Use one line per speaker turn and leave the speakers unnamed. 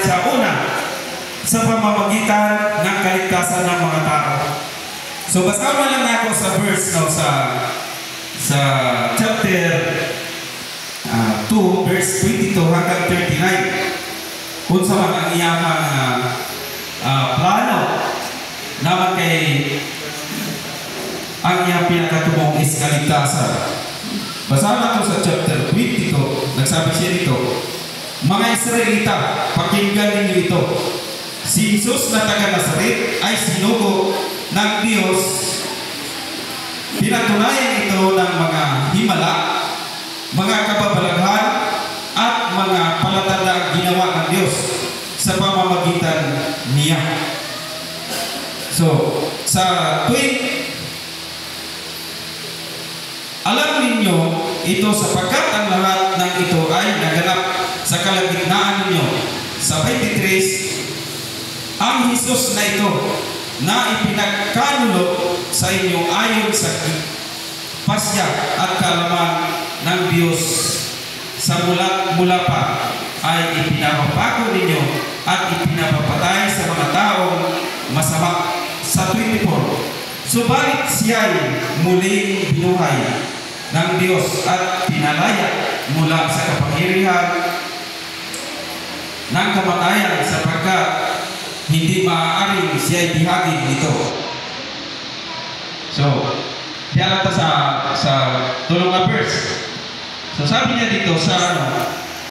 sa una sa pamamagitan ng kaligtasan ng mga tao. So basama lang ako sa verse no, sa chapter 2 verse 22 hanggang 39. Kung sa mga iyamang plano naman kay ang iyang pinakatubong is kaligtasan. Basama ko sa chapter 22, nagsabi siya dito, mga Israelita, pakinggan ninyo ito. Si Jesus na taga Nazaret ay sinugo ng Diyos. Pinatunayan ito ng mga himala, mga kababalaghan, at mga palatandang ginawa ng Diyos sa pamamagitan niya. So, sa alam ninyo ito sapagkat ang lahat ng ito ay naganap sa kalagitnaan ninyo. Sa 23, ang Jesus na ito na ipinagkanulo sa inyo ayon sa pasya at kaalaman ng Diyos sa mula pa ay ipinapabago ninyo at ipinapapatay sa mga taong masama. Sa 24, subalit siya'y muling binuhay ng Diyos at pinalaya mula sa kapangyarihan ng kamatayan sapagkat hindi maaaring siya'y bihagin nito. So, diyan natin sa tulong na verse. So, sabi niya dito sa